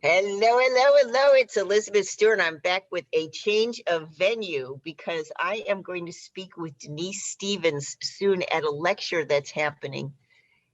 Hello, hello, hello. It's Elizabeth Stewart. I'm back with a change of venue because I am going to speak with Denise Stevens soon at a lecture that's happening.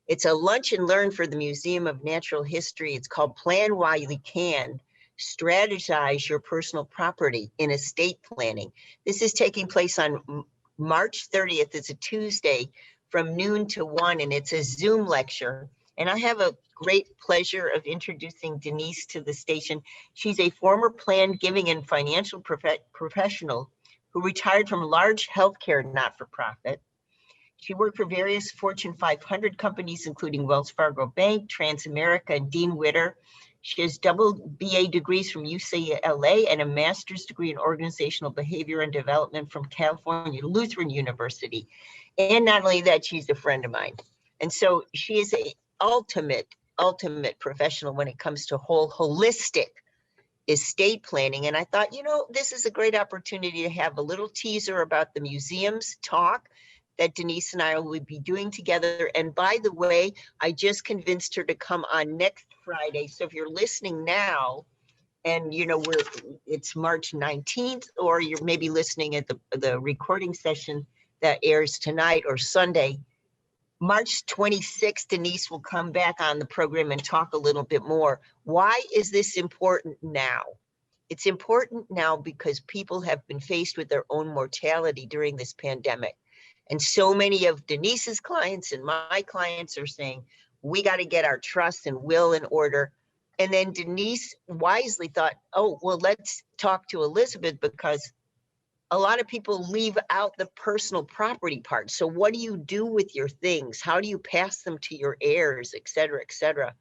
It's a lunch and learn for the Museum of Natural History. It's called Plan While You Can, Strategize Your Personal Property in Estate Planning. This is taking place on March 30th. It's a Tuesday from noon to 1, and it's a Zoom lecture. And I have a great pleasure of introducing Denise to the station. She's a former planned giving and financial professional who retired from large healthcare not-for-profit. She worked for various Fortune 500 companies, including Wells Fargo Bank, Transamerica, and Dean Witter. She has double BA degrees from UCLA and a master's degree in organizational behavior and development from California Lutheran University. And not only that, she's a friend of mine. And so she is a ultimate professional when it comes to holistic estate planning. And I thought, this is a great opportunity to have a little teaser about the museum's talk that Denise and I will be doing together. And by the way, I just convinced her to come on next Friday. So if you're listening now, and it's March 19th, or you're maybe listening at the recording session that airs tonight or Sunday, March 26th, Denise will come back on the program and talk a little bit more. Why is this important now? It's important now because people have been faced with their own mortality during this pandemic. And so many of Denise's clients and my clients are saying, we got to get our trust and will in order. And then Denise wisely thought, oh, well, let's talk to Elizabeth because a lot of people leave out the personal property part. So what do you do with your things? How do you pass them to your heirs, et cetera, et cetera?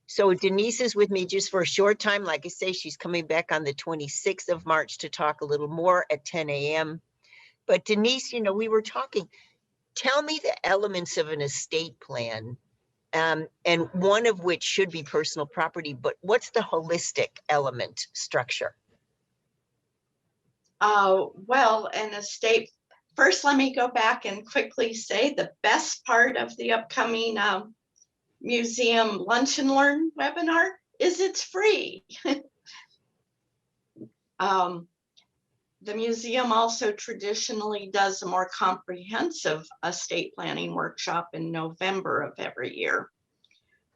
So Denise is with me just for a short time. Like I say, she's coming back on the 26th of March to talk a little more at 10 a.m. But Denise, we were talking, tell me the elements of an estate plan, and one of which should be personal property, but what's the holistic element structure? Well, an estate, first let me go back and quickly say the best part of the upcoming museum lunch and learn webinar is it's free. The museum also traditionally does a more comprehensive estate planning workshop in November of every year.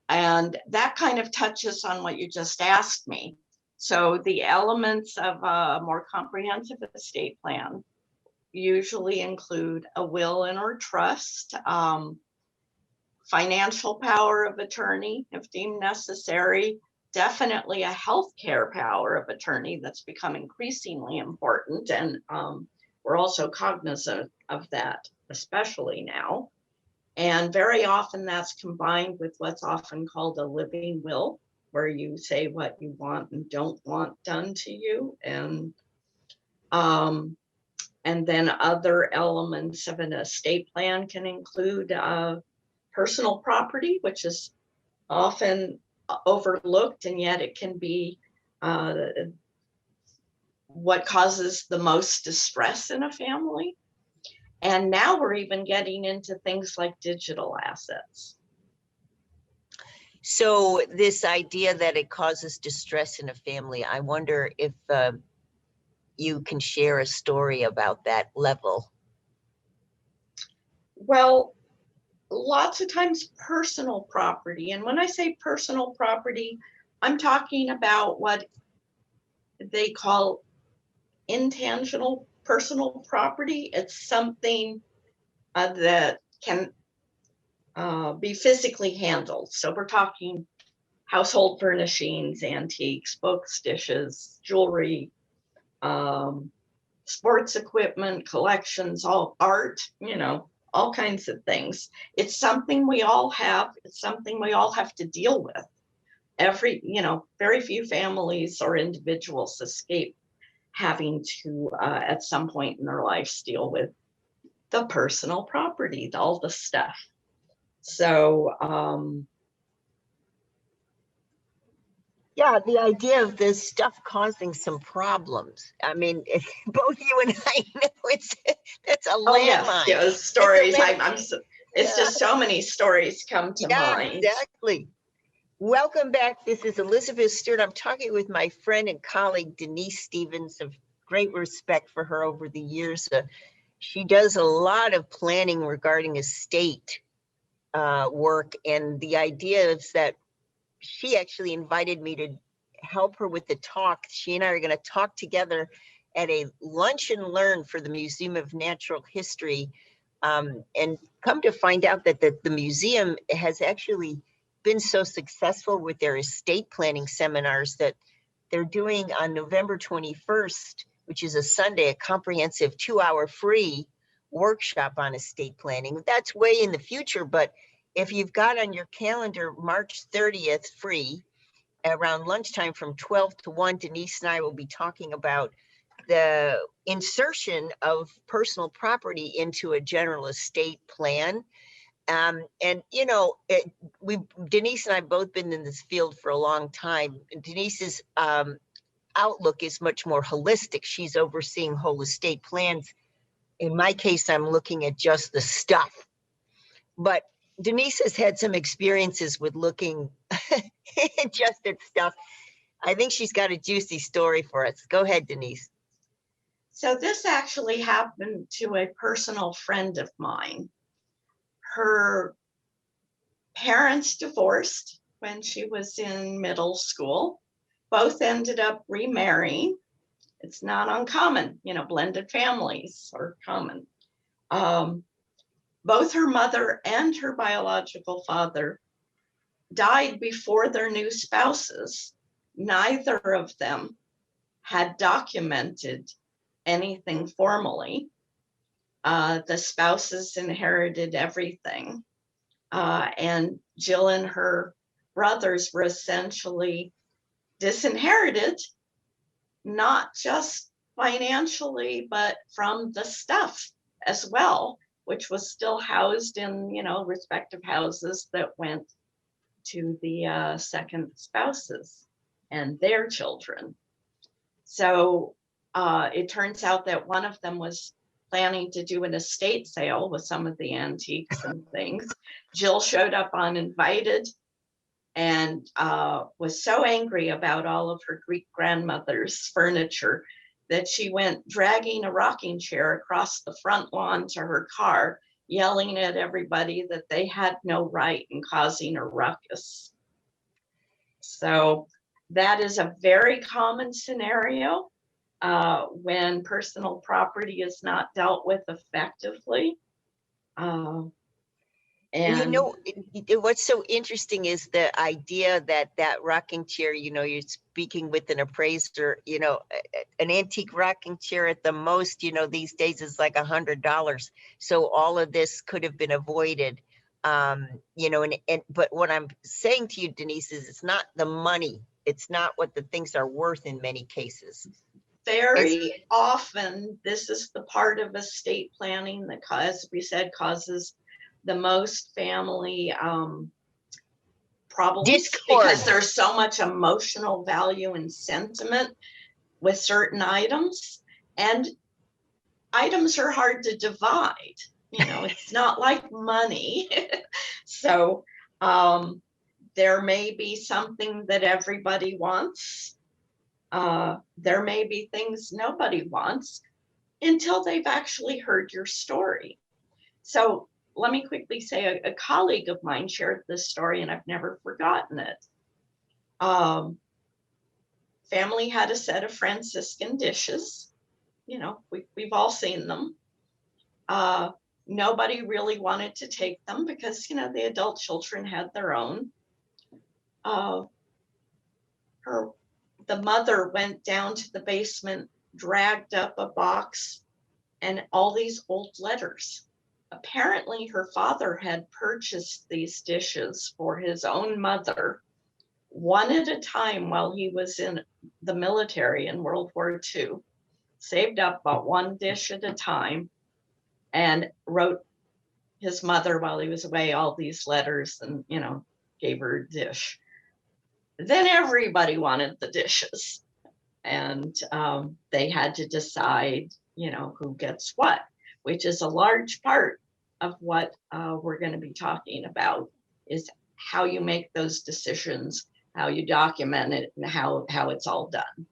And that kind of touches on what you just asked me. So the elements of a more comprehensive estate plan usually include a will and or trust, financial power of attorney if deemed necessary, definitely a healthcare power of attorney that's become increasingly important. And we're also cognizant of that, especially now. And very often that's combined with what's often called a living will, where you say what you want and don't want done to you. And then other elements of an estate plan can include personal property, which is often overlooked, and yet it can be what causes the most distress in a family. And now we're even getting into things like digital assets. So this idea that it causes distress in a family, I wonder if you can share a story about that level. Well, lots of times personal property. And when I say personal property, I'm talking about what they call intangible personal property. It's something that can be physically handled. So we're talking household furnishings, antiques, books, dishes, jewelry, sports equipment, collections, all art, all kinds of things. It's something we all have. It's something we all have to deal with. Very few families or individuals escape having to, at some point in their lives, deal with the personal property, all the stuff. So, yeah, the idea of this stuff causing some problems. I mean, both you and I know that's a landmine. Yes, stories. It's just so many stories come to mind. Exactly. Welcome back. This is Elizabeth Stewart. I'm talking with my friend and colleague, Denise Stevens, of great respect for her over the years. She does a lot of planning regarding estate work, and the idea is that she actually invited me to help her with the talk. She and I are going to talk together at a lunch and learn for the Museum of Natural History, and come to find out that the museum has actually been so successful with their estate planning seminars that they're doing on November 21st, which is a Sunday, a comprehensive 2-hour free workshop on estate planning. That's way in the future, but if you've got on your calendar March 30th free, around lunchtime from 12 to 1, Denise and I will be talking about the insertion of personal property into a general estate plan. And you know, Denise and I both been in this field for a long time. Denise's outlook is much more holistic. She's overseeing whole estate plans. In my case, I'm looking at just the stuff. But Denise has had some experiences with looking just at stuff. I think she's got a juicy story for us. Go ahead, Denise. So this actually happened to a personal friend of mine. Her parents divorced when she was in middle school. Both ended up remarrying. It's not uncommon, blended families are common. Both her mother and her biological father died before their new spouses. Neither of them had documented anything formally. The spouses inherited everything. And Jill and her brothers were essentially disinherited, not just financially, but from the stuff as well, which was still housed in, respective houses that went to the second spouses and their children. So it turns out that one of them was planning to do an estate sale with some of the antiques and things. Jill showed up uninvited and was so angry about all of her Greek grandmother's furniture that she went dragging a rocking chair across the front lawn to her car, yelling at everybody that they had no right in causing a ruckus. So that is a very common scenario when personal property is not dealt with effectively. And what's so interesting is the idea that rocking chair, you're speaking with an appraiser, an antique rocking chair at the most, these days is like $100. So all of this could have been avoided. But what I'm saying to you, Denise, is it's not the money. It's not what the things are worth in many cases. Very often, this is the part of estate planning that, as we said, causes the most family problems. Discord. Because there's so much emotional value and sentiment with certain items, and items are hard to divide. It's not like money. So there may be something that everybody wants. There may be things nobody wants until they've actually heard your story. So let me quickly say a colleague of mine shared this story and I've never forgotten it. Family had a set of Franciscan dishes. We've all seen them. Nobody really wanted to take them because, the adult children had their own. The mother went down to the basement, dragged up a box and all these old letters. Apparently her father had purchased these dishes for his own mother, one at a time while he was in the military in World War II, saved up about one dish at a time and wrote his mother while he was away all these letters and, gave her a dish. Then everybody wanted the dishes and they had to decide, who gets what, which is a large part of what we're going to be talking about, is how you make those decisions, how you document it, and how it's all done.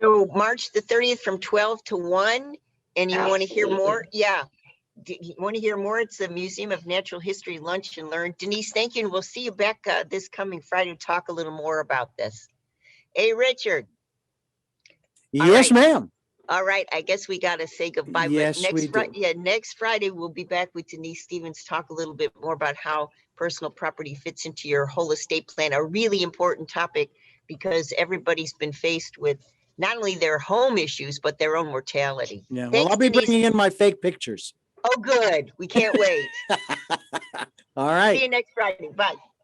So March the 30th from 12 to 1, and you want to hear more? Absolutely. Yeah. Do you want to hear more? It's the Museum of Natural History Lunch and Learn. Denise, thank you. And we'll see you back this coming Friday to talk a little more about this. Hey, Richard. Yes, ma'am. All right. I guess we got to say goodbye. Yes, but we do. next Friday, we'll be back with Denise Stevens, talk a little bit more about how personal property fits into your whole estate plan, a really important topic because everybody's been faced with not only their home issues, but their own mortality. Yeah. Thanks, Well, I'll be Denise. bringing in my fake pictures. Oh, good. We can't wait. All right. See you next Friday. Bye.